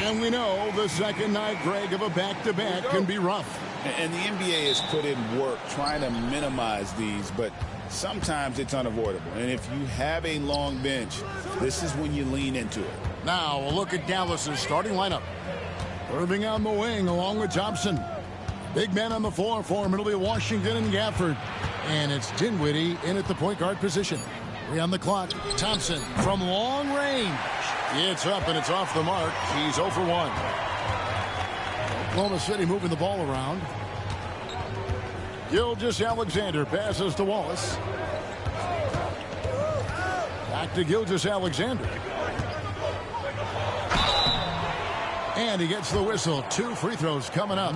And we know the second night, Greg, of a back-to-back can be rough. And the NBA has put in work trying to minimize these, but sometimes it's unavoidable. And if you have a long bench, this is when you lean into it. Now a look at Dallas's starting lineup. Irving on the wing along with Thompson. Big men on the floor for him. It'll be Washington and Gafford. And it's Dinwiddie in at the point guard position. 3 on the clock. Thompson from long range. It's up and it's off the mark. He's 0 for 1. Oklahoma City moving the ball around. Gilgeous-Alexander passes to Wallace. Back to Gilgeous-Alexander. And he gets the whistle. 2 free throws coming up.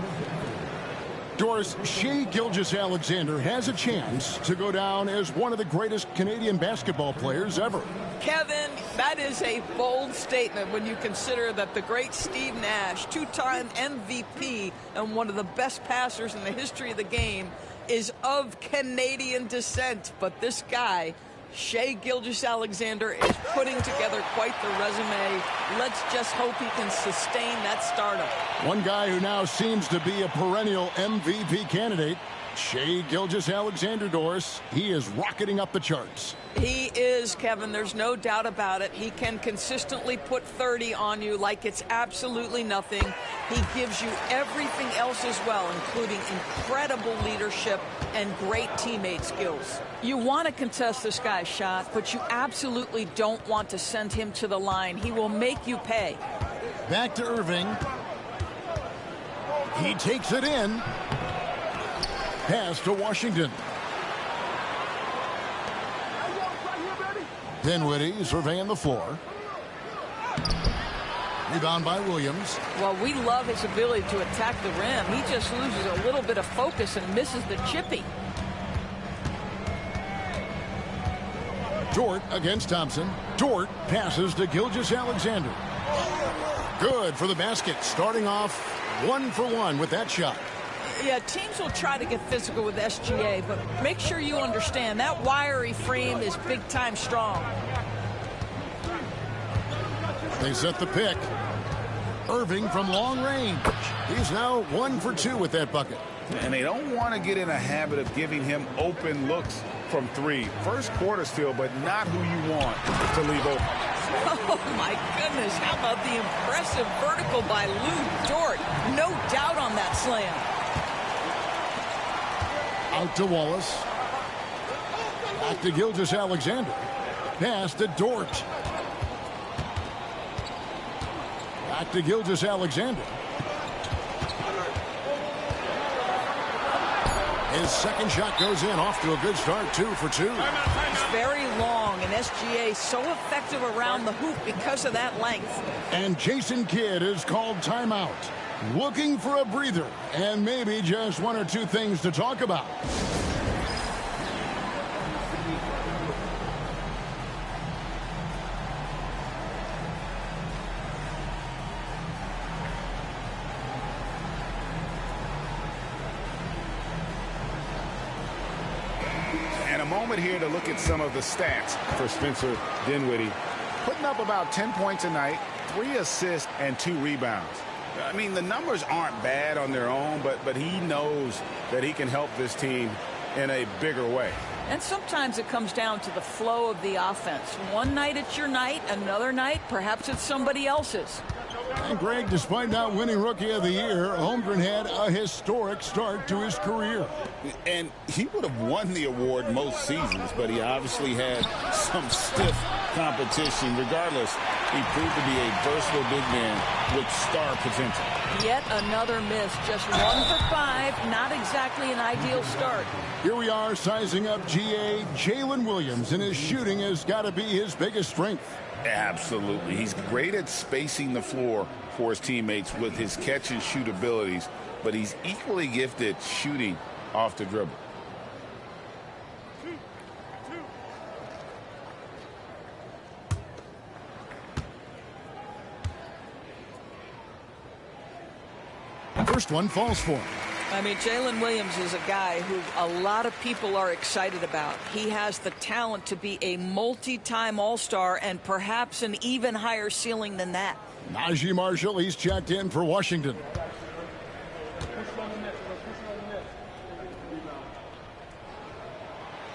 Doris, Shai Gilgeous-Alexander has a chance to go down as one of the greatest Canadian basketball players ever. Kevin, that is a bold statement when you consider that the great Steve Nash, 2-time MVP and one of the best passers in the history of the game, is of Canadian descent. But this guy, Shai Gilgeous-Alexander, is putting together quite the resume. Let's just hope he can sustain that stardom. One guy who now seems to be a perennial MVP candidate, Shai Gilgeous-Alexander, Doris. He is rocketing up the charts. He is, Kevin. There's no doubt about it. He can consistently put 30 on you like it's absolutely nothing. He gives you everything else as well, including incredible leadership and great teammate skills. You want to contest this guy's shot, but you absolutely don't want to send him to the line. He will make you pay. Back to Irving. He takes it in. Pass to Washington. Dinwiddie surveying the floor. Rebound by Williams. Well, we love his ability to attack the rim. He just loses a little bit of focus and misses the chippy. Dort against Thompson. Dort passes to Gilgeous-Alexander. Good for the basket. Starting off 1 for 1 with that shot. Yeah, teams will try to get physical with SGA, but make sure you understand that wiry frame is big-time strong. They set the pick. Irving from long range. He's now 1 for 2 with that bucket. And they don't want to get in a habit of giving him open looks from 3. First quarter still, but not who you want to leave open. Oh, my goodness. How about the impressive vertical by Lou Dort? No doubt on that slam. Out to Wallace. Back to Gilgeous-Alexander. Pass to Dort. Back to Gilgeous-Alexander. His second shot goes in. Off to a good start. 2 for 2. He's very long, and SGA so effective around the hoop because of that length. And Jason Kidd is called timeout. Looking for a breather and maybe just 1 or 2 things to talk about. And a moment here to look at some of the stats for Spencer Dinwiddie. Putting up about 10 points a night, 3 assists, and 2 rebounds. I mean, the numbers aren't bad on their own, but he knows that he can help this team in a bigger way. And sometimes it comes down to the flow of the offense. One night it's your night, another night perhaps it's somebody else's. And Greg, despite not winning Rookie of the Year, Holmgren had a historic start to his career. And he would have won the award most seasons, but he obviously had some stiff competition. Regardless, he proved to be a versatile big man with star potential. Yet another miss, just 1 for 5, not exactly an ideal start. Here we are sizing up GA Jalen Williams, and his shooting has got to be his biggest strength. Absolutely. He's great at spacing the floor for his teammates with his catch and shoot abilities, but he's equally gifted shooting off the dribble. First one falls for him. I mean, Jalen Williams is a guy who a lot of people are excited about. He has the talent to be a multi-time All-Star and perhaps an even higher ceiling than that. Najee Marshall, he's checked in for Washington.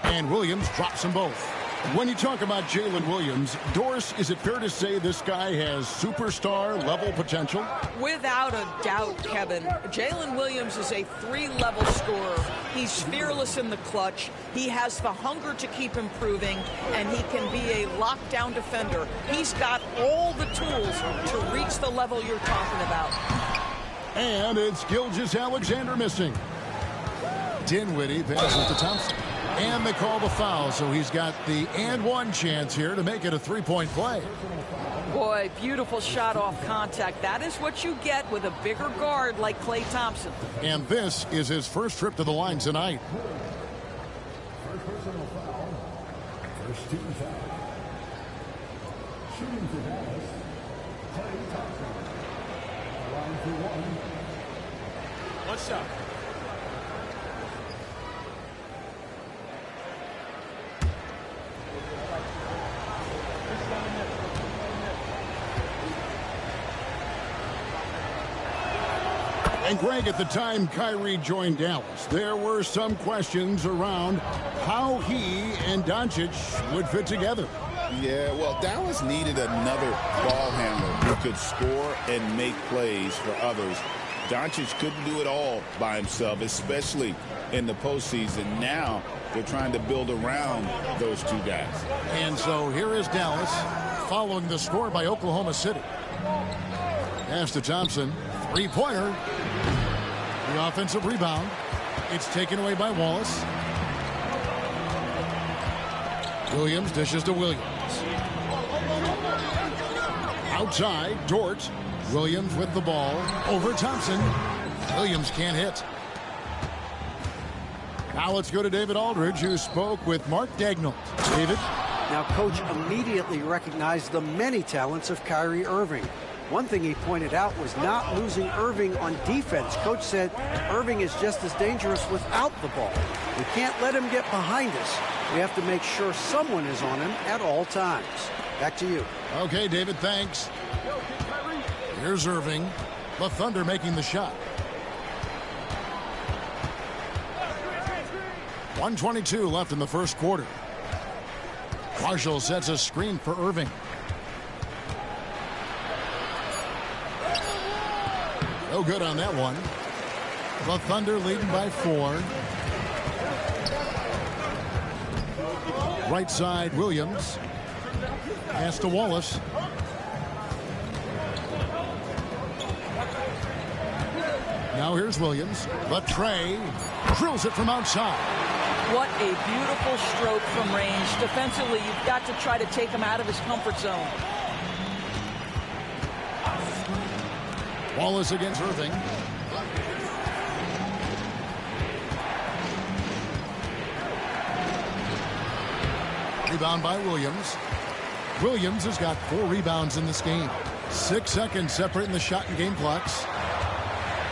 And Williams drops them both. When you talk about Jalen Williams, Doris, is it fair to say this guy has superstar-level potential? Without a doubt, Kevin. Jalen Williams is a 3-level scorer. He's fearless in the clutch. He has the hunger to keep improving, and he can be a lockdown defender. He's got all the tools to reach the level you're talking about. And it's Gilgeous-Alexander missing. Dinwiddie passes to Thompson. And they call the foul, so he's got the and-one chance here to make it a 3-point play. Boy, beautiful shot off contact. That is what you get with a bigger guard like Klay Thompson. And this is his first trip to the line tonight. First personal foul. First team foul. Shooting for Dallas, Klay Thompson. Line for one. One shot. And Greg, at the time Kyrie joined Dallas, there were some questions around how he and Doncic would fit together. Yeah, well, Dallas needed another ball handler who could score and make plays for others. Doncic couldn't do it all by himself, especially in the postseason. Now they're trying to build around those two guys. And so here is Dallas following the score by Oklahoma City. Pass to Thompson. Three-pointer. The offensive rebound. It's taken away by Wallace. Williams dishes to Williams. Outside, Dort. Williams with the ball. Over Thompson. Williams can't hit. Now let's go to David Aldridge, who spoke with Mark Daigneault. David? Now, Coach immediately recognized the many talents of Kyrie Irving. One thing he pointed out was not losing Irving on defense. Coach said Irving is just as dangerous without the ball. We can't let him get behind us. We have to make sure someone is on him at all times. Back to you. Okay, David, thanks. Here's Irving. The Thunder making the shot. 1:22 left in the first quarter. Marshall sets a screen for Irving. No good on that one. The Thunder leading by 4. Right side, Williams. Pass to Wallace. Now here's Williams. But Trey drills it from outside. What a beautiful stroke from range. Defensively, you've got to try to take him out of his comfort zone. Wallace against Irving. Rebound by Williams. Williams has got 4 rebounds in this game. 6 seconds separating the shot and game clocks.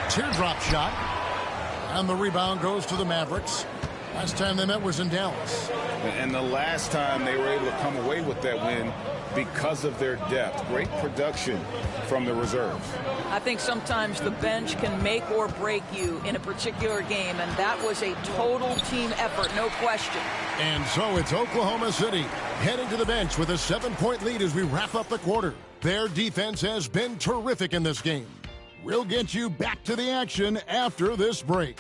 Teardrop shot. And the rebound goes to the Mavericks. Last time they met was in Dallas. And the last time they were able to come away with that win because of their depth. Great production from the reserves. I think sometimes the bench can make or break you in a particular game, and that was a total team effort, no question. And so it's Oklahoma City heading to the bench with a 7-point lead as we wrap up the quarter. Their defense has been terrific in this game. We'll get you back to the action after this break.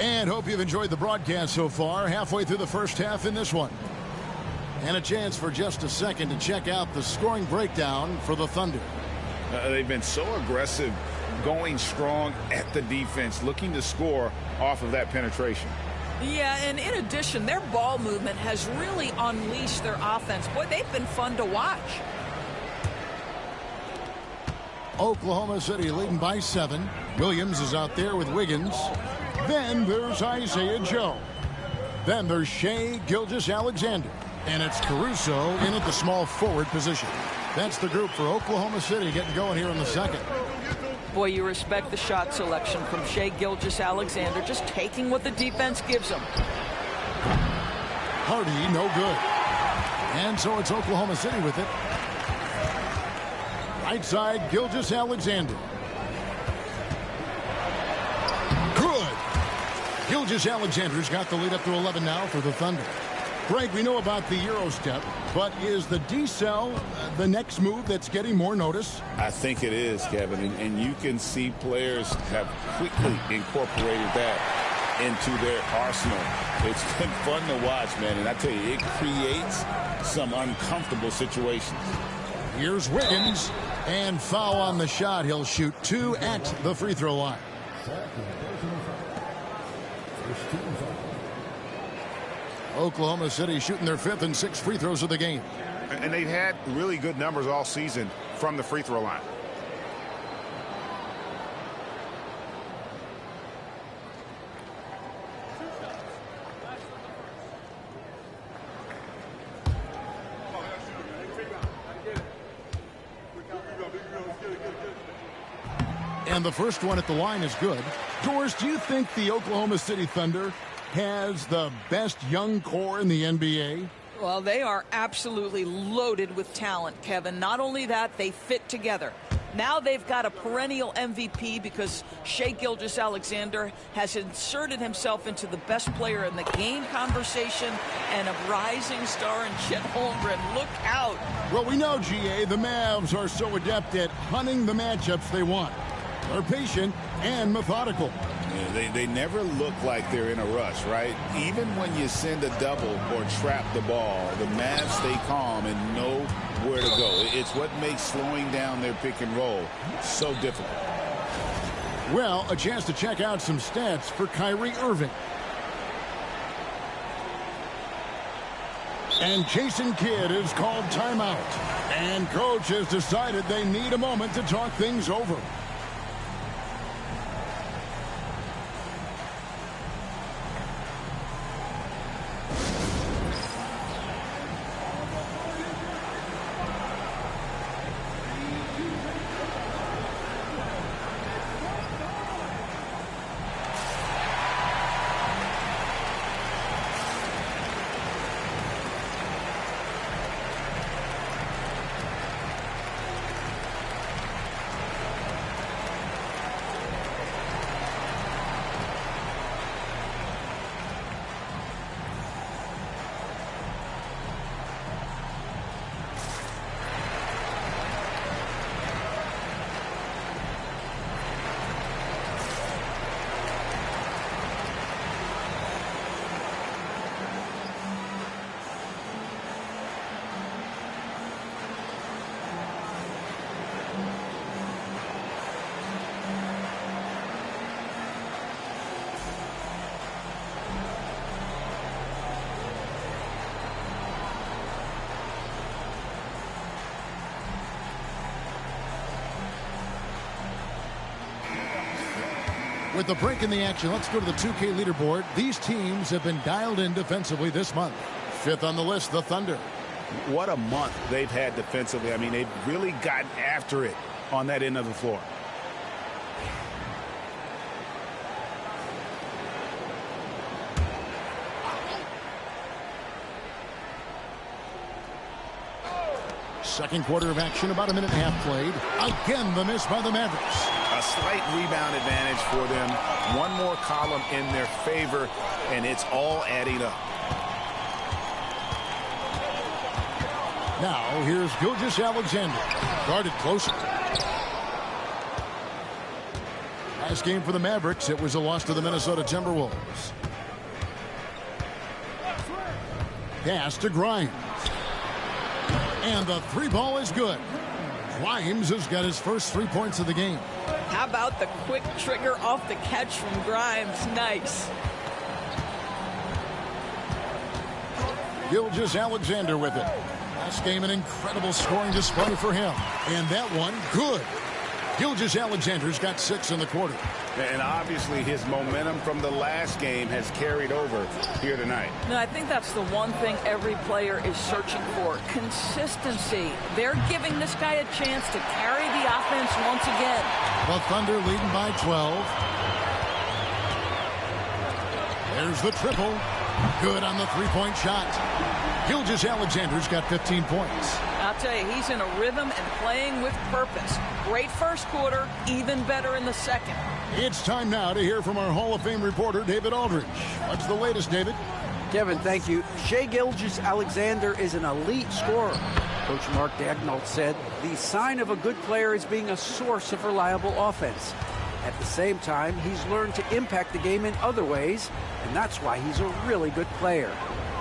And hope you've enjoyed the broadcast so far. Halfway through the first half in this one. And a chance for just a second to check out the scoring breakdown for the Thunder. They've been so aggressive, going strong at the defense, looking to score off of that penetration. Yeah, and in addition, their ball movement has really unleashed their offense. Boy, they've been fun to watch. Oklahoma City leading by 7. Williams is out there with Wiggins. Then there's Isaiah Joe. Then there's Shea Gilgeous-Alexander. And it's Caruso in at the small forward position. That's the group for Oklahoma City getting going here in the second. Boy, you respect the shot selection from Shea Gilgeous-Alexander, just taking what the defense gives him. Hardy, no good. And so it's Oklahoma City with it. Right side, Gilgeous-Alexander. Good. Gilgeous-Alexander's got the lead up to 11 now for the Thunder. Greg, we know about the Euro step, but is the D-cell the next move that's getting more notice? I think it is, Kevin, and you can see players have quickly incorporated that into their arsenal. It's been fun to watch, man, and I tell you, it creates some uncomfortable situations. Here's Wiggins, and foul on the shot. He'll shoot 2 at the free throw line. Oklahoma City shooting their 5th and 6th free throws of the game. And they've had really good numbers all season from the free throw line. And the first one at the line is good. Doris, do you think the Oklahoma City Thunder has the best young core in the NBA? Well, they are absolutely loaded with talent, Kevin. Not only that, they fit together. Now they've got a perennial MVP because Shea Gilgeous-Alexander has inserted himself into the best player in the game conversation and a rising star in Chet Holmgren. Look out. Well, we know, GA, the Mavs are so adept at hunting the matchups they want. They're patient and methodical. Yeah, they never look like they're in a rush, right? Even when you send a double or trap the ball, the Mavs stay calm and know where to go. It's what makes slowing down their pick and roll so difficult. Well, a chance to check out some stats for Kyrie Irving. And Jason Kidd is called timeout. And coach has decided they need a moment to talk things over. With the break in the action, let's go to the 2K leaderboard. These teams have been dialed in defensively this month. 5th on the list, the Thunder. What a month they've had defensively. I mean, they've really gotten after it on that end of the floor. Second quarter of action, about a minute and a half played. Again, the miss by the Mavericks. A slight rebound advantage for them. One more column in their favor, and it's all adding up. Now, here's Gilgeous-Alexander. Guarded closer. Last game for the Mavericks, it was a loss to the Minnesota Timberwolves. Pass to Grimes. And the three ball is good. Grimes has got his first 3 points of the game. How about the quick trigger off the catch from Grimes? Nice. Gilgeous-Alexander with it. Last game, an incredible scoring display for him. And that one, good. Gilgeous-Alexander's got 6 in the quarter. And obviously his momentum from the last game has carried over here tonight. No, I think that's the one thing every player is searching for. Consistency. They're giving this guy a chance to carry the offense once again. The Thunder leading by 12. There's the triple. Good on the three-point shot. Gilgeous-Alexander's got 15 points. I'll tell you, he's in a rhythm and playing with purpose. Great first quarter, even better in the second. It's time now to hear from our Hall of Fame reporter, David Aldridge. What's the latest, David? Kevin, thank you. Shai Gilgeous-Alexander is an elite scorer. Coach Mark Daigneault said the sign of a good player is being a source of reliable offense. At the same time, he's learned to impact the game in other ways, and that's why he's a really good player.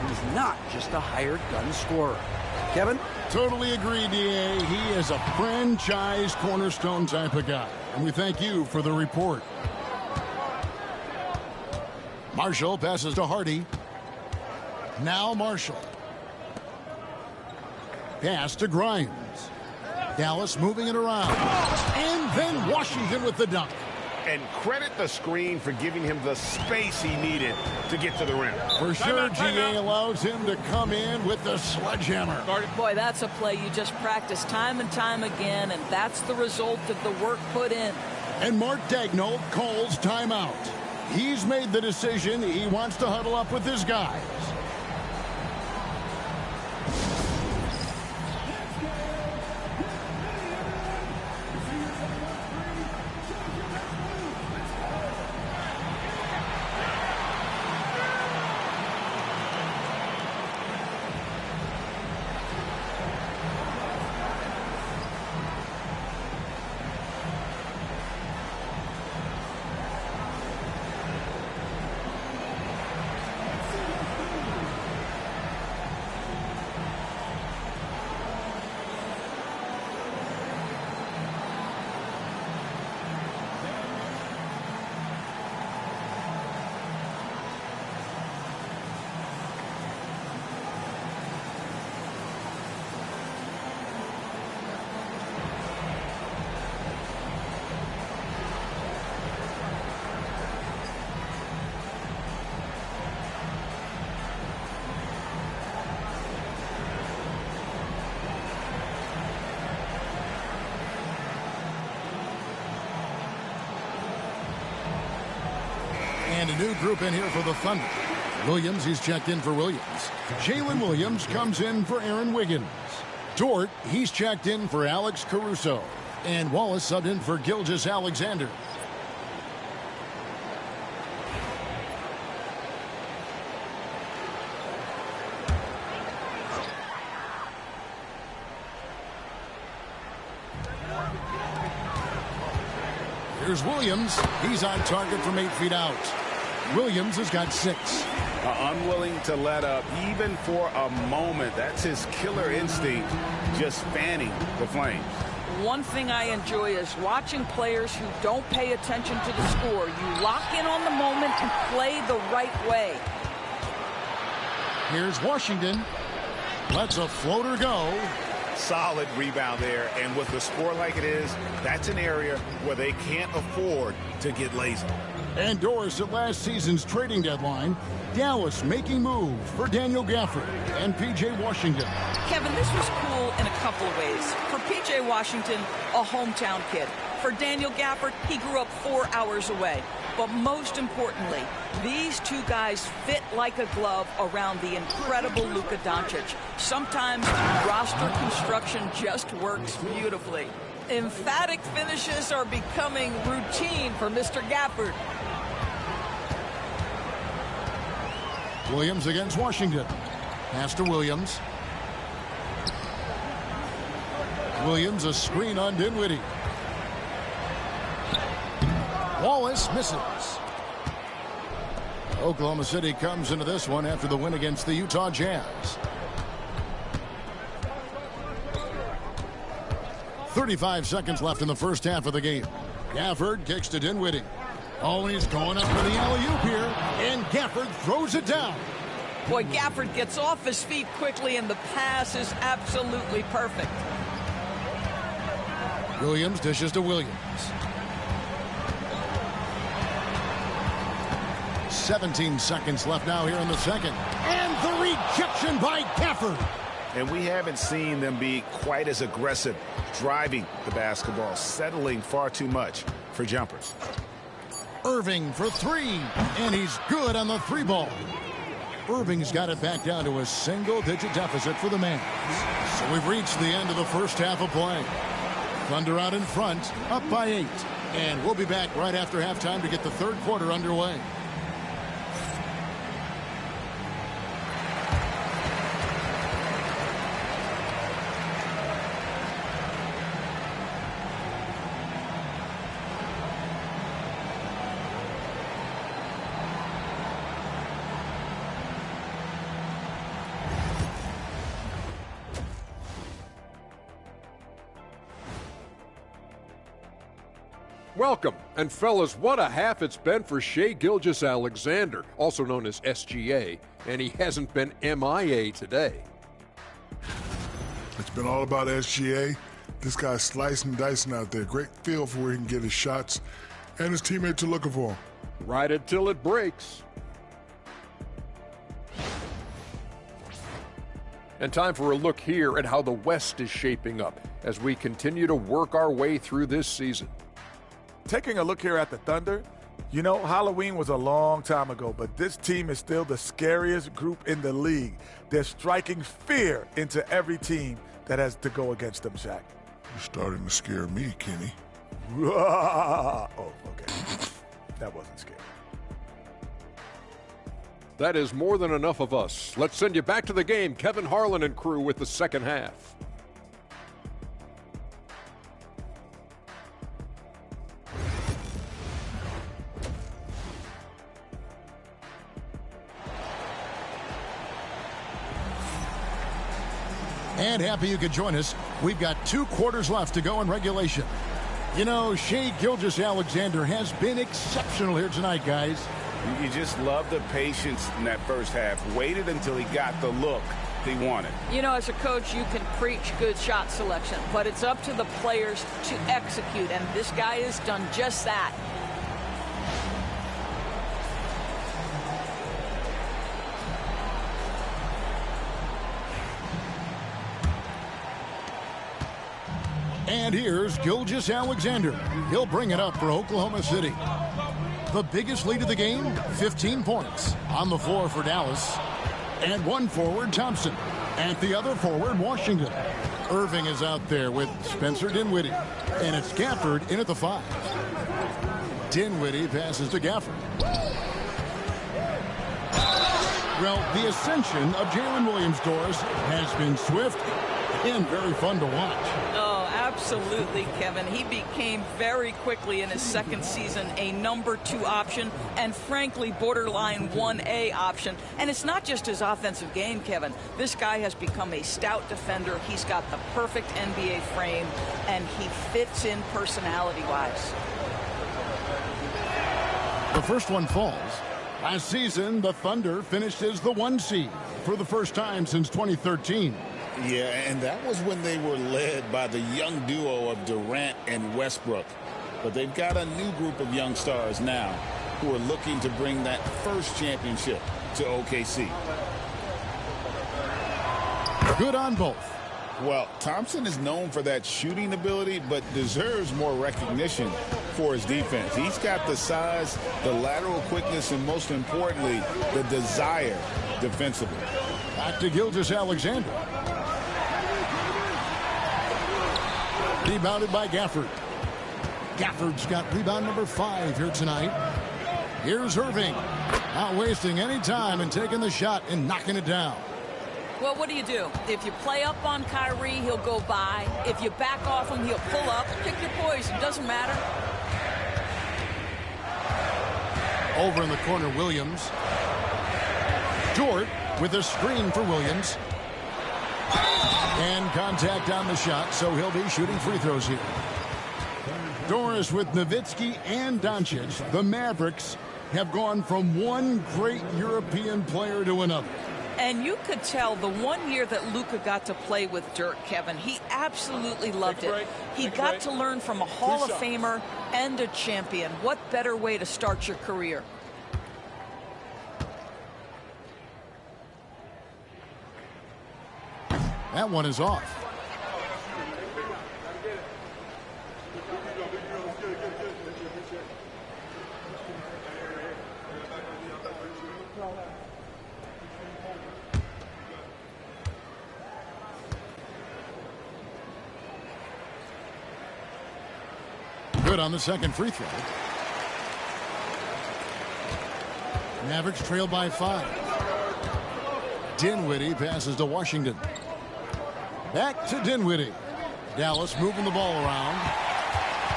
He's not just a hired gun scorer. Kevin? Totally agree, D.A. He is a franchise cornerstone type of guy. And we thank you for the report. Marshall passes to Hardy. Now Marshall. Pass to Grimes. Dallas moving it around. And then Washington with the dunk. And credit the screen for giving him the space he needed to get to the rim. For sure, GA allows him to come in with the sledgehammer. Boy, that's a play you just practice time and time again, and that's the result of the work put in. And Mark Daigneault calls timeout. He's made the decision. He wants to huddle up with his guys. And a new group in here for the Thunder. Williams, he's checked in for Williams. Jalen Williams comes in for Aaron Wiggins. Dort, he's checked in for Alex Caruso. And Wallace subbed in for Gilgeous-Alexander. Here's Williams. He's on target from 8 feet out. Williams has got 6. Unwilling to let up even for a moment. That's his killer instinct, just fanning the flames. One thing I enjoy is watching players who don't pay attention to the score. You lock in on the moment and play the right way. Here's Washington. Lets a floater go. Solid rebound there, and with the score like it is, that's an area where they can't afford to get lazy. And Doris, at last season's trading deadline, Dallas making moves for Daniel Gafford and P.J. Washington. Kevin, this was cool in a couple of ways. For P.J. Washington, a hometown kid. For Daniel Gafford, he grew up 4 hours away. But most importantly, these two guys fit like a glove around the incredible Luka Doncic. Sometimes roster construction just works beautifully. Emphatic finishes are becoming routine for Mr. Gafford. Williams against Washington. Pass to Williams. Williams, a screen on Dinwiddie. Wallace misses. Oklahoma City comes into this one after the win against the Utah Jazz. 35 seconds left in the first half of the game. Gafford kicks to Dinwiddie. Oh, he's going up for the alley-oop here, and Gafford throws it down. Boy, Gafford gets off his feet quickly, and the pass is absolutely perfect. Williams dishes to Williams. 17 seconds left now here in the second. And the rejection by Gafford. And we haven't seen them be quite as aggressive driving the basketball, settling far too much for jumpers. Irving for three, and he's good on the three ball. Irving's got it back down to a single-digit deficit for the Mavs. So we've reached the end of the first half of play. Thunder out in front, up by 8. And we'll be back right after halftime to get the third quarter underway. Welcome, and fellas, what a half it's been for Shai Gilgeous-Alexander, also known as SGA, and he hasn't been MIA today. It's been all about SGA. This guy's slicing and dicing out there. Great feel for where he can get his shots, and his teammates are looking for him. Right until it breaks. And time for a look here at how the West is shaping up as we continue to work our way through this season. Taking a look here at the Thunder, you know, Halloween was a long time ago, but this team is still the scariest group in the league. They're striking fear into every team that has to go against them, Shaq. You're starting to scare me, Kenny. Oh, okay. That wasn't scary. That is more than enough of us. Let's send you back to the game. Kevin Harlan and crew with the second half. And happy you could join us. We've got 2 quarters left to go in regulation. You know, Shai Gilgeous-Alexander has been exceptional here tonight, guys. You just love the patience in that first half. Waited until he got the look he wanted. You know, as a coach, you can preach good shot selection, but it's up to the players to execute, and this guy has done just that. And here's Gilgeous-Alexander. He'll bring it up for Oklahoma City. The biggest lead of the game, 15 points. On the floor for Dallas. And one forward, Thompson. At the other forward, Washington. Irving is out there with Spencer Dinwiddie. And it's Gafford in at the 5. Dinwiddie passes to Gafford. Well, the ascension of Jalen Williams-Doris has been swift and very fun to watch. Absolutely, Kevin. He became very quickly in his second season a number 2 option and, frankly, borderline 1A option. And it's not just his offensive game, Kevin. This guy has become a stout defender. He's got the perfect NBA frame, and he fits in personality-wise. The first one falls. Last season, the Thunder finished as the 1 seed for the first time since 2013. Yeah, and that was when they were led by the young duo of Durant and Westbrook. But they've got a new group of young stars now who are looking to bring that first championship to OKC. Good on both. Well, Thompson is known for that shooting ability, but deserves more recognition for his defense. He's got the size, the lateral quickness, and most importantly, the desire defensively. Back to Gilgeous-Alexander. Rebounded by Gafford. Gafford's got rebound number 5 here tonight. Here's Irving. Not wasting any time and taking the shot and knocking it down. Well, what do? If you play up on Kyrie, he'll go by. If you back off him, he'll pull up. Pick your poison. Doesn't matter. Over in the corner, Williams. Dort with a screen for Williams. And contact on the shot, so he'll be shooting free throws here. Doris with Nowitzki and Doncic. The Mavericks have gone from one great European player to another. And you could tell the one year that Luka got to play with Dirk, Kevin, he absolutely loved it. He got to learn from a Hall of Famer and a champion. What better way to start your career? That one is off. Good on the second free throw. Mavericks trail by 5. Dinwiddie passes to Washington. Back to Dinwiddie. Dallas moving the ball around.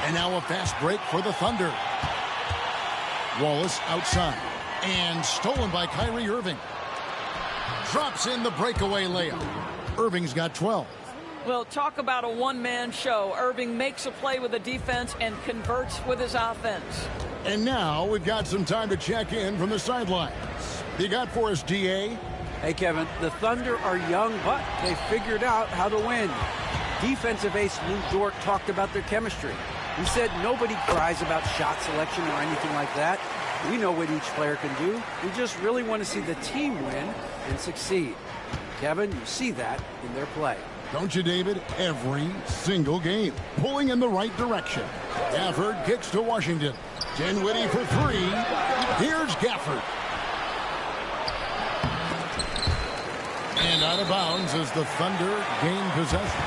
And now a fast break for the Thunder. Wallace outside. And stolen by Kyrie Irving. Drops in the breakaway layup. Irving's got 12. Well, talk about a one-man show. Irving makes a play with the defense and converts with his offense. And now we've got some time to check in from the sidelines. You got for us, DA? Hey, Kevin, the Thunder are young, but they figured out how to win. Defensive ace Lou Dort talked about their chemistry. He said nobody cries about shot selection or anything like that. We know what each player can do. We just really want to see the team win and succeed. Kevin, you see that in their play. Don't you, David? Every single game. Pulling in the right direction. Gafford kicks to Washington. Dinwiddie for 3. Here's Gafford. And out of bounds as the Thunder gain possession.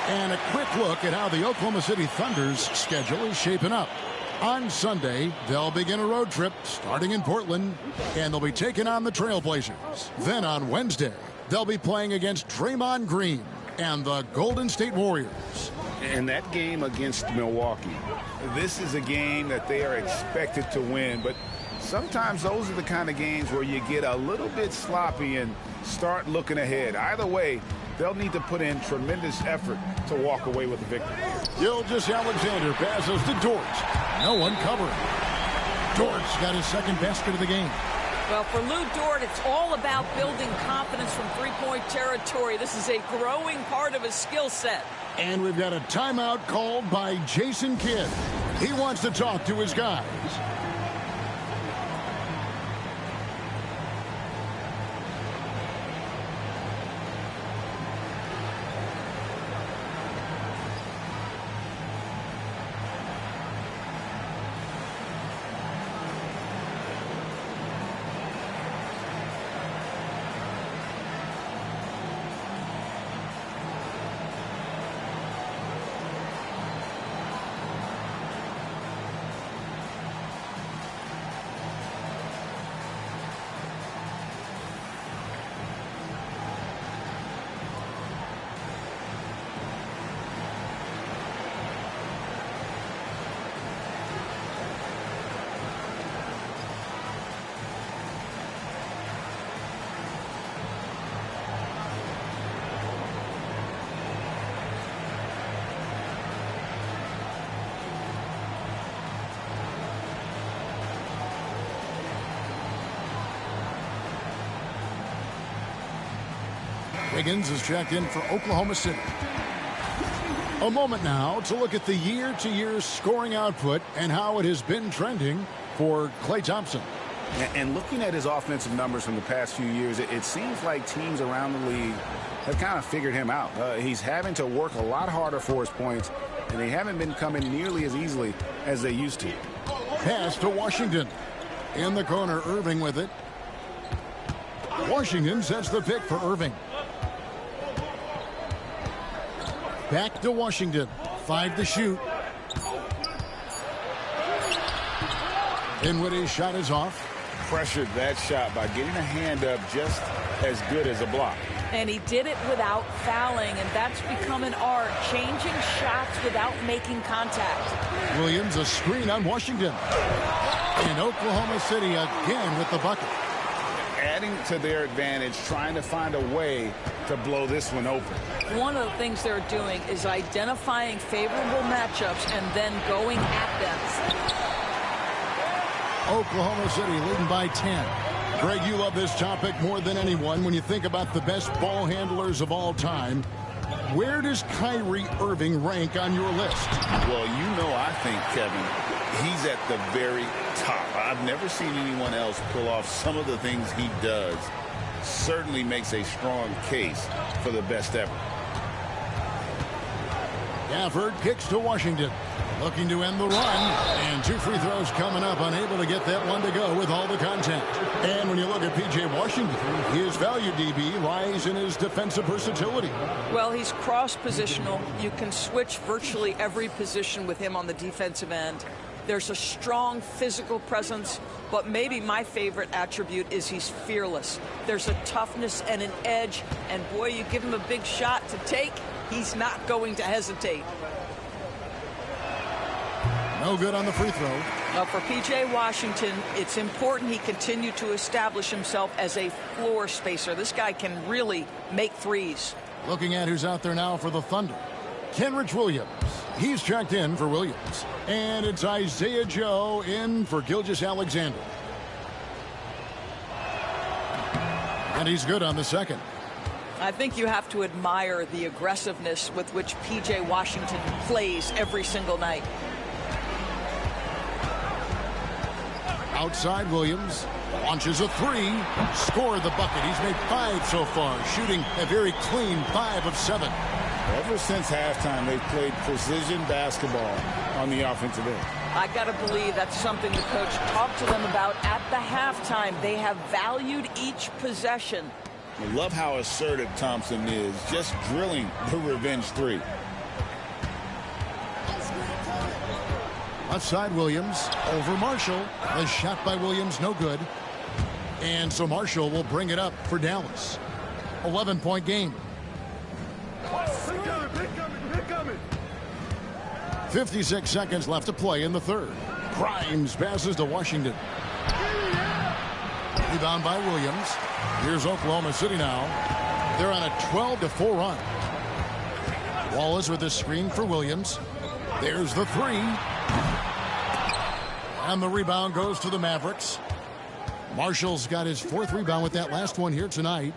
And a quick look at how the Oklahoma City Thunder's schedule is shaping up. On Sunday, they'll begin a road trip starting in Portland, and they'll be taking on the Trailblazers. Then on Wednesday, they'll be playing against Draymond Green and the Golden State Warriors. And that game against Milwaukee, this is a game that they are expected to win, but sometimes those are the kind of games where you get a little bit sloppy and start looking ahead. Either way, they'll need to put in tremendous effort to walk away with the victory. Gilgeous-Alexander passes to Dort. No one covering. Dort's got his second basket of the game. Well, for Lou Dort, it's all about building confidence from three-point territory. This is a growing part of his skill set. And we've got a timeout called by Jason Kidd. He wants to talk to his guys. Wiggins is checked in for Oklahoma City. A moment now to look at the year-to-year scoring output and how it has been trending for Klay Thompson. And looking at his offensive numbers from the past few years, it seems like teams around the league have kind of figured him out. He's having to work a lot harder for his points, and they haven't been coming nearly as easily as they used to. Pass to Washington. In the corner, Irving with it. Washington sets the pick for Irving. Back to Washington. 5 to shoot. Dinwiddie's shot is off. Pressured that shot by getting a hand up just as good as a block. And he did it without fouling, and that's become an art, changing shots without making contact. Williams, a screen on Washington. And Oklahoma City again with the bucket. Adding to their advantage, trying to find a way to blow this one open. One of the things they're doing is identifying favorable matchups and then going at them. Oklahoma City leading by 10. Greg, you love this topic more than anyone. When you think about the best ball handlers of all time, where does Kyrie Irving rank on your list? Well, I think, Kevin, he's at the very top. I've never seen anyone else pull off some of the things he does. Certainly makes a strong case for the best ever. Gafford kicks to Washington, looking to end the run, and 2 free throws coming up, unable to get that one to go with all the contact. And when you look at P.J. Washington, his value, DB, lies in his defensive versatility. Well, he's cross-positional. You can switch virtually every position with him on the defensive end. There's a strong physical presence, but maybe my favorite attribute is he's fearless. There's a toughness and an edge, and boy, you give him a big shot to take, he's not going to hesitate. No good on the free throw. Now for P.J. Washington, it's important he continue to establish himself as a floor spacer. This guy can really make threes. Looking at who's out there now for the Thunder. Kenrich Williams. He's checked in for Williams. And it's Isaiah Joe in for Gilgeous-Alexander. And he's good on the second. I think you have to admire the aggressiveness with which P.J. Washington plays every single night. Outside Williams launches a 3, scored the bucket. He's made 5 so far, shooting a very clean 5 of 7. Ever since halftime, they've played precision basketball on the offensive end. I got to believe that's something the coach talked to them about at the halftime. They have valued each possession. I love how assertive Thompson is, just drilling the revenge 3. Left side Williams over Marshall. The shot by Williams no good. And so Marshall will bring it up for Dallas. 11-point game. 56 seconds left to play in the third. Grimes passes to Washington. Rebound by Williams. Here's Oklahoma City now. They're on a 12-4 run. Wallace with the screen for Williams. There's the 3. And the rebound goes to the Mavericks. Marshall's got his 4th rebound with that last one here tonight.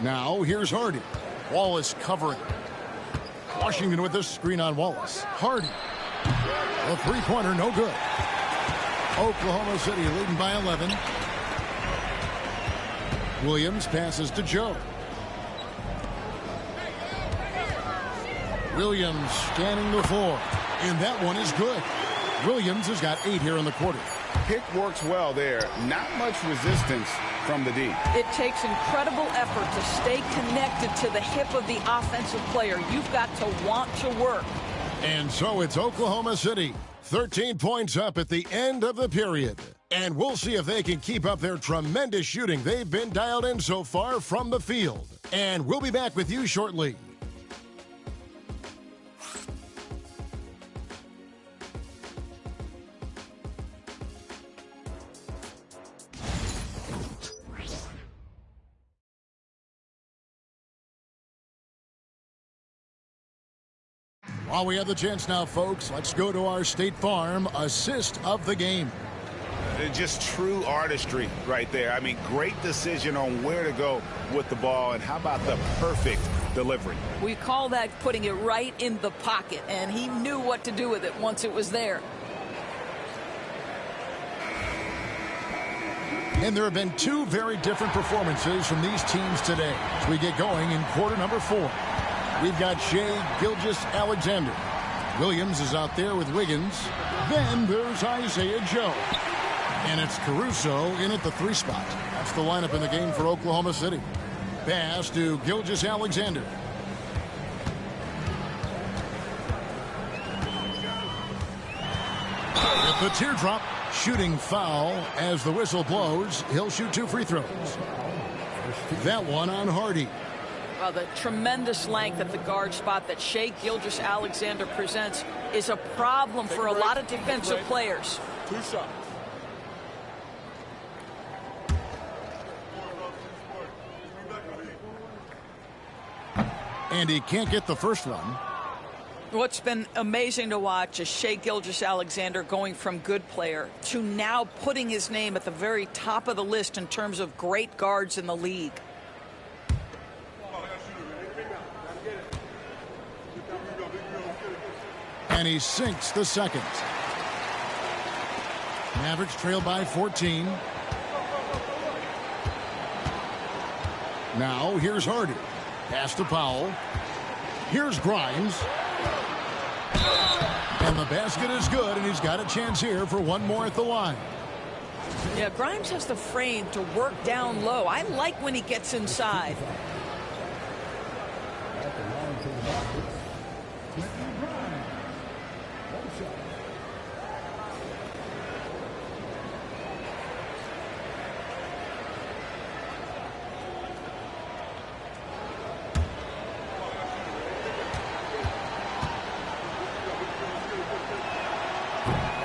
Now here's Hardy. Wallace covering. Washington with the screen on Wallace. Hardy. A 3-pointer, no good. Oklahoma City leading by 11. Williams passes to Joe. Williams scanning the floor. And that one is good. Williams has got 8 here in the quarter. Pick works well there. Not much resistance from the D. It takes incredible effort to stay connected to the hip of the offensive player. You've got to want to work. And so it's Oklahoma City. 13 points up at the end of the period. And we'll see if they can keep up their tremendous shooting they've been dialed in so far from the field. And we'll be back with you shortly. While we have the chance now, folks, let's go to our State Farm assist of the game. Just true artistry right there. I mean, great decision on where to go with the ball, and how about the perfect delivery? We call that putting it right in the pocket, and he knew what to do with it once it was there. And there have been 2 very different performances from these teams today as we get going in quarter number 4. We've got Shea Gilgeous-Alexander. Williams is out there with Wiggins. Then there's Isaiah Joe. And it's Caruso in at the 3 spot. That's the lineup in the game for Oklahoma City. Pass to Gilgeous-Alexander. With the teardrop, shooting foul as the whistle blows. He'll shoot 2 free throws. That one on Hardy. Well, the tremendous length at the guard spot that Shea Gilgeous-Alexander presents is a problem for a lot of defensive players. 2 shots. And he can't get the first one. What's been amazing to watch is Shai Gilgeous-Alexander going from good player to now putting his name at the very top of the list in terms of great guards in the league. And he sinks the second. Mavericks trail by 14. Now here's Hardy. Pass to Powell. Here's Grimes. And the basket is good, and he's got a chance here for one more at the line. Yeah, Grimes has the frame to work down low. I like when he gets inside.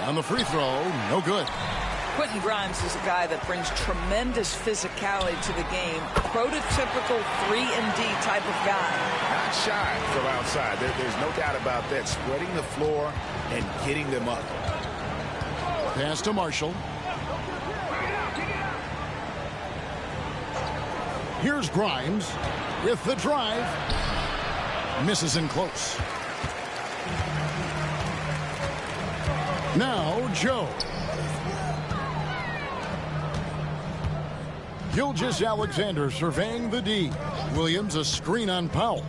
On the free throw, no good. Quentin Grimes is a guy that brings tremendous physicality to the game. Prototypical 3-and-D type of guy. Not shy from outside. There's no doubt about that. Spreading the floor and getting them up. Pass to Marshall. Here's Grimes with the drive. Misses in close. Now Joe. Gilgeous-Alexander surveying the D. Williams a screen on Powell.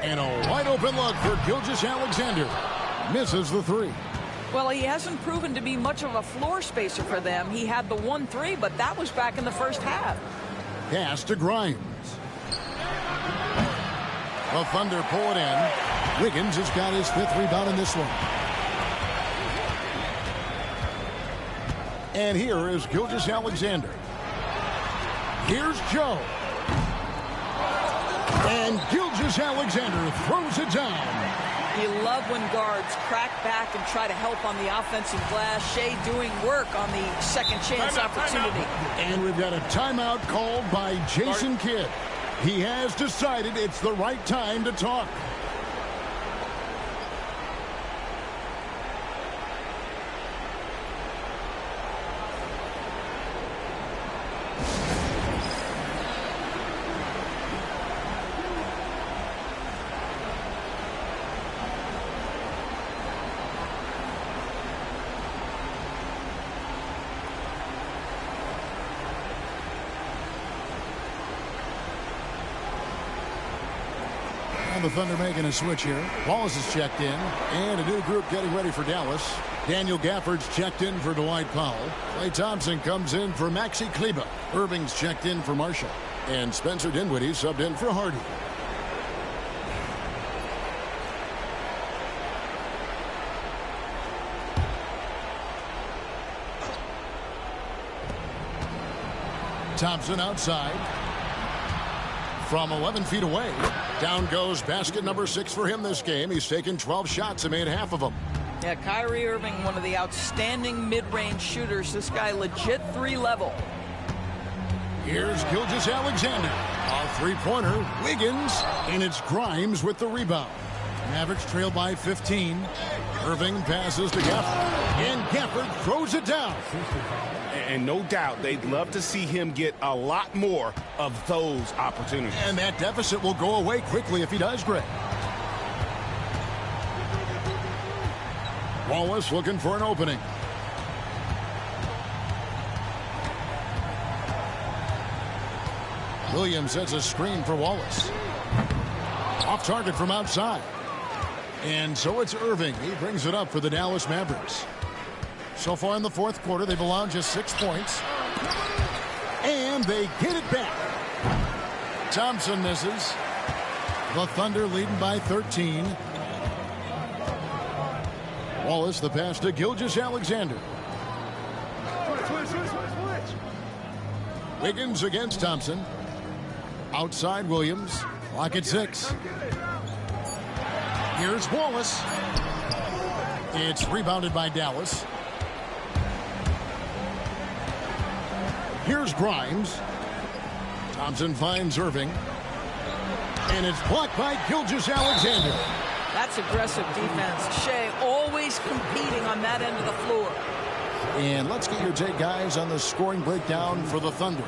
And a wide open look for Gilgeous-Alexander. Misses the three. Well, he hasn't proven to be much of a floor spacer for them. He had the 1-3, but that was back in the first half. Pass to Grimes. The Thunder pull it in. Wiggins has got his 5th rebound in this one. And here is Gilgeous-Alexander. Here's Joe. And Gilgeous-Alexander throws it down. You love when guards crack back and try to help on the offensive glass. Shai doing work on the second chance opportunity. And we've got a timeout called by Jason Kidd. He has decided it's the right time to talk. The Thunder making a switch here. Wallace is checked in, and a new group getting ready for Dallas. Daniel Gafford's checked in for Dwight Powell. Klay Thompson comes in for Maxi Kleber. Irving's checked in for Marshall. And Spencer Dinwiddie subbed in for Hardy. Thompson outside. From 11 feet away. Down goes basket number 6 for him this game. He's taken 12 shots and made half of them. Yeah, Kyrie Irving, one of the outstanding mid-range shooters. This guy legit 3-level. Here's Gilgeous-Alexander. A three-pointer. Wiggins. And it's Grimes with the rebound. Mavericks trail by 15. Irving passes to Gafford. And Gafford throws it down. And no doubt they'd love to see him get a lot more of those opportunities. And that deficit will go away quickly if he does, Greg. Wallace looking for an opening. Williams sets a screen for Wallace. Off target from outside. And so it's Irving. He brings it up for the Dallas Mavericks. So far in the fourth quarter, they've allowed just 6 points. And they get it back. Thompson misses. The Thunder leading by 13. Wallace the pass to Gilgeous-Alexander. Wiggins against Thompson. Outside Williams. Clock at 6. Here's Wallace. It's rebounded by Dallas. Here's Grimes. Thompson finds Irving. And it's blocked by Gilgeous-Alexander. That's aggressive defense. Shea always competing on that end of the floor. And let's get your take, guys, on the scoring breakdown for the Thunder.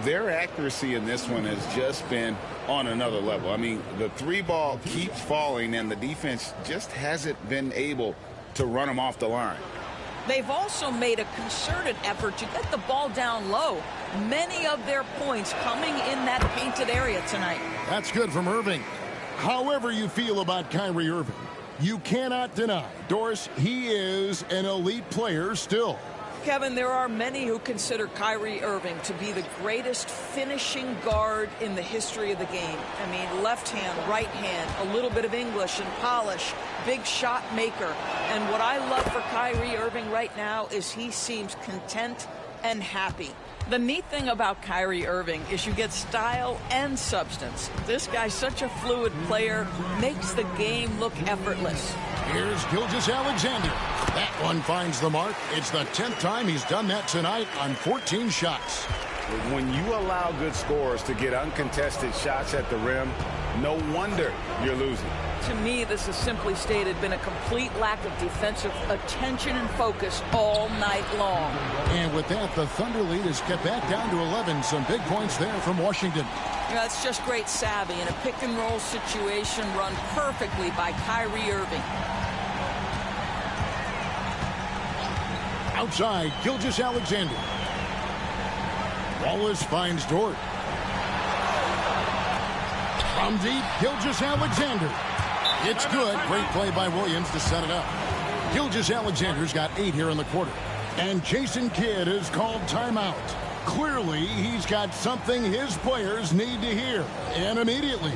Their accuracy in this one has just been on another level. I mean, the three ball keeps falling, and the defense just hasn't been able to run them off the line. They've also made a concerted effort to get the ball down low. Many of their points coming in that painted area tonight. That's good from Irving. However you feel about Kyrie Irving, you cannot deny, Doris, he is an elite player still. Kevin, there are many who consider Kyrie Irving to be the greatest finishing guard in the history of the game. I mean, left hand, right hand, a little bit of English and polish, big shot maker. And what I love for Kyrie Irving right now is he seems content and happy. The neat thing about Kyrie Irving is you get style and substance. This guy's such a fluid player, makes the game look effortless. Here's Gilgeous-Alexander. That one finds the mark. It's the 10th time he's done that tonight on 14 shots. When you allow good scorers to get uncontested shots at the rim, no wonder you're losing. To me, this has simply stated been a complete lack of defensive attention and focus all night long. And with that, the Thunder lead is kept back down to 11. Some big points there from Washington. Yeah, it's just great savvy in a pick-and-roll situation run perfectly by Kyrie Irving. Outside, Gilgeous-Alexander. Wallace finds Dort. From deep, Gilgeous-Alexander. It's good. Great play by Williams to set it up. Gilgeous-Alexander's got 8 here in the quarter. And Jason Kidd is called timeout. Clearly, he's got something his players need to hear. And immediately.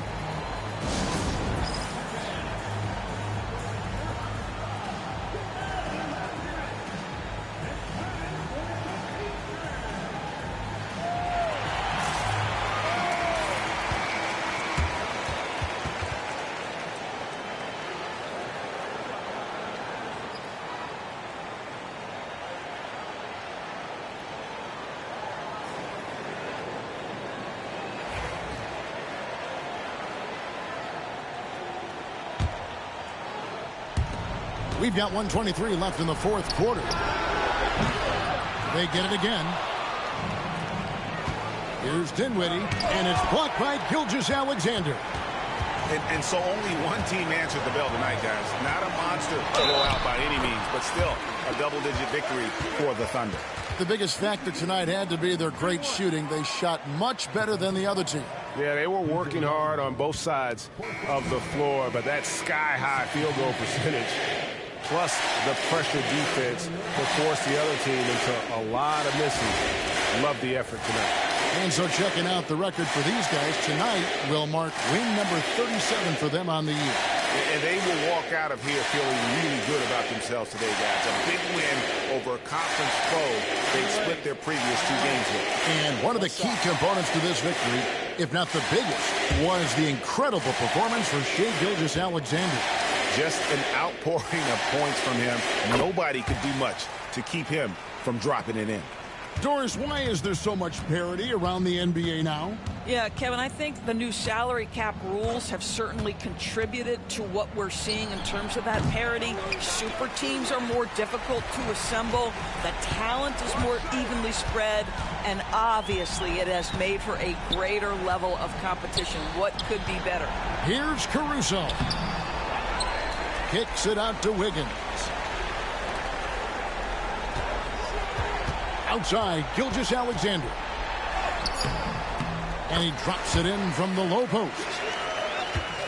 We've got 1:23 left in the fourth quarter. They get it again. Here's Dinwiddie, and it's blocked by Gilgeous-Alexander. And so only one team answered the bell tonight, guys. Not a monster blowout by any means, but still a double-digit victory for the Thunder. The biggest factor tonight had to be their great shooting. They shot much better than the other team. Yeah, they were working hard on both sides of the floor, but that sky-high field goal percentage plus the pressure defense will force the other team into a lot of misses. Love the effort tonight. And so checking out the record for these guys tonight will mark win number 37 for them on the year. And they will walk out of here feeling really good about themselves today, guys. A big win over a conference foe they split their previous 2 games with. And one of the key components to this victory, if not the biggest, was the incredible performance for Shai Gilgeous-Alexander. Just an outpouring of points from him. Nobody could do much to keep him from dropping it in. Doris, why is there so much parity around the NBA now? Yeah, Kevin, I think the new salary cap rules have certainly contributed to what we're seeing in terms of that parity. Super teams are more difficult to assemble. The talent is more evenly spread. And obviously, it has made for a greater level of competition. What could be better? Here's Caruso. Kicks it out to Wiggins. Outside, Gilgeous-Alexander. And he drops it in from the low post.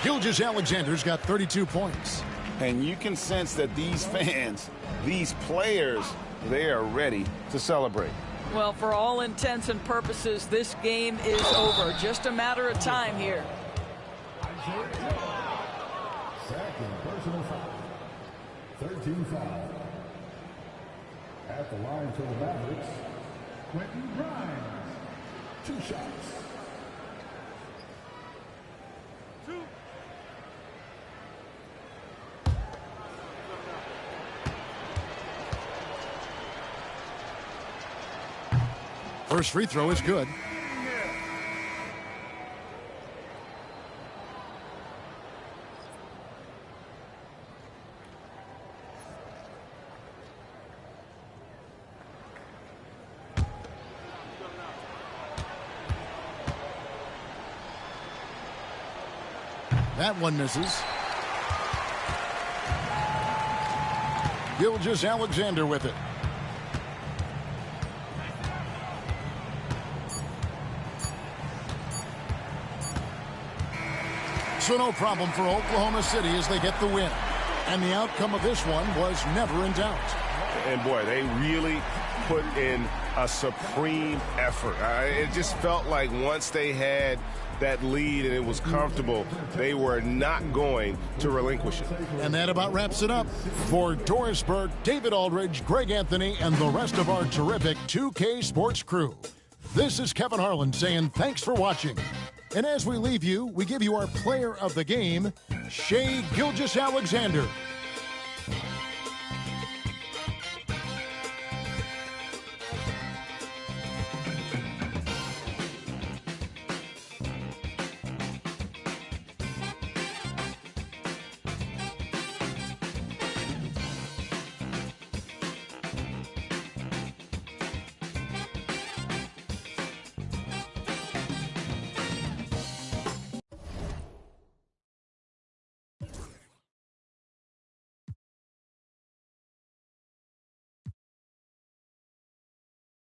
Gilgeous-Alexander's got 32 points. And you can sense that these fans, these players, they are ready to celebrate. Well, for all intents and purposes, this game is over. Just a matter of time here. Second personal foul. 13 foul. At the line for the Mavericks, Quentin Grimes. 2 shots. First free throw is good. That one misses. Gilgeous-Alexander with it. So no problem for Oklahoma City as they get the win. And the outcome of this one was never in doubt. And boy, they really put in a supreme effort. It just felt like once they had that lead and it was comfortable, they were not going to relinquish it. And that about wraps it up. For Doris Burke, David Aldridge, Greg Anthony, and the rest of our terrific 2K Sports crew, this is Kevin Harlan saying thanks for watching. And as we leave you, we give you our player of the game, Shai Gilgeous-Alexander.